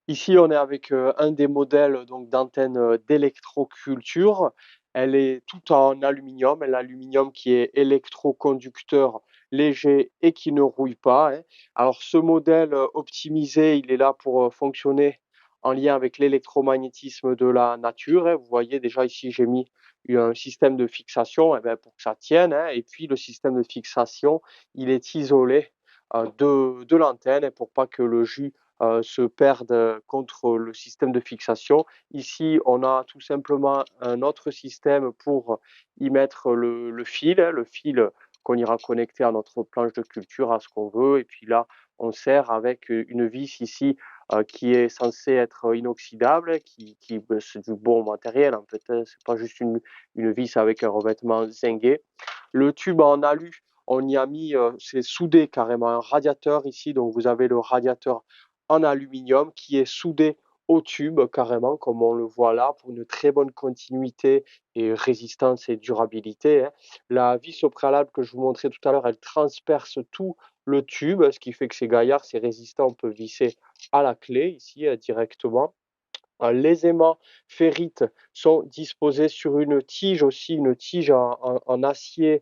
Ici, on est avec un des modèles donc d'antenne d'électroculture. Elle est toute en aluminium, l'aluminium qui est électroconducteur léger et qui ne rouille pas, hein. Alors ce modèle optimisé, il est là pour fonctionner en lien avec l'électromagnétisme de la nature, hein. Vous voyez déjà ici, j'ai mis un système de fixation, eh ben, pour que ça tienne, hein. Et puis le système de fixation, il est isolé de l'antenne, hein, pour pas que le jus se perdent contre le système de fixation. Ici, on a tout simplement un autre système pour y mettre le fil, hein, le fil qu'on ira connecter à notre planche de culture, à ce qu'on veut. Et puis là, on sert avec une vis ici qui est censée être inoxydable, c'est du bon matériel en fait, hein. C'est pas juste une vis avec un revêtement zingué. Le tube en alu, on y a mis, c'est soudé carrément, un radiateur ici, donc vous avez le radiateur en aluminium qui est soudé au tube carrément, comme on le voit là, pour une très bonne continuité et résistance et durabilité, hein. La vis au préalable que je vous montrais tout à l'heure, elle transperce tout le tube, ce qui fait que c'est gaillard, c'est résistant, on peut visser à la clé ici directement. Les aimants ferrites sont disposés sur une tige aussi, une tige en acier,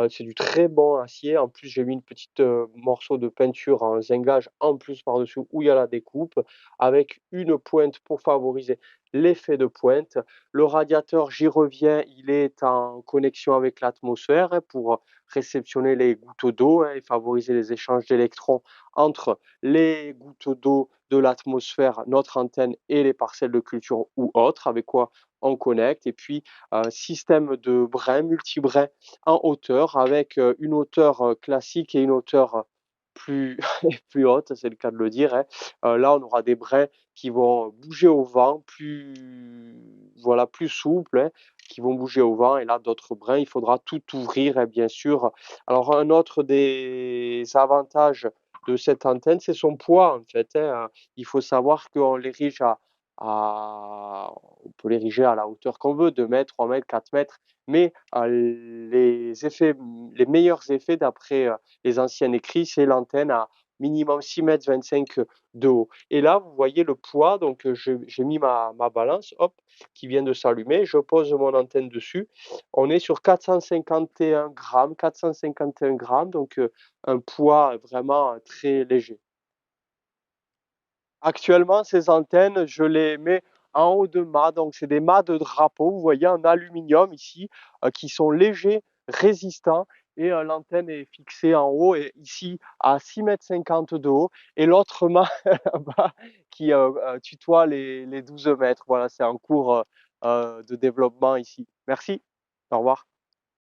c'est du très bon acier. En plus, j'ai mis une petite morceau de peinture en zingage en plus par-dessus où il y a la découpe, avec une pointe pour favoriser l'effet de pointe. Le radiateur, j'y reviens, il est en connexion avec l'atmosphère, hein, pour réceptionner les gouttes d'eau, hein, et favoriser les échanges d'électrons entre les gouttes d'eau de l'atmosphère, notre antenne et les parcelles de culture ou autres, avec quoi on connecte. Et puis, un système de brins, multi-brins en hauteur, avec une hauteur classique et une hauteur plus, plus haute, c'est le cas de le dire, hein. Là, on aura des brins qui vont bouger au vent, voilà, plus souples, hein, qui vont bouger au vent. Et là, d'autres brins, il faudra tout ouvrir, hein, bien sûr. Alors, un autre des avantages de cette antenne, c'est son poids, en fait, hein. Il faut savoir qu'on l'érige on peut l'ériger à la hauteur qu'on veut, 2 mètres, 3 mètres, 4 mètres, mais les meilleurs effets, d'après les anciens écrits, c'est l'antenne à minimum 6,25 m de haut. Et là, vous voyez le poids, donc j'ai mis ma balance, hop, qui vient de s'allumer, je pose mon antenne dessus, on est sur 451 grammes, 451 grammes, donc un poids vraiment très léger. Actuellement, ces antennes, je les mets en haut de mâts, donc c'est des mâts de drapeau, vous voyez, en aluminium ici, qui sont légers, résistants, et l'antenne est fixée en haut et ici à 6,50 m de haut, et l'autre mât là-bas qui tutoie les 12 mètres. Voilà, c'est en cours de développement ici. Merci, au revoir.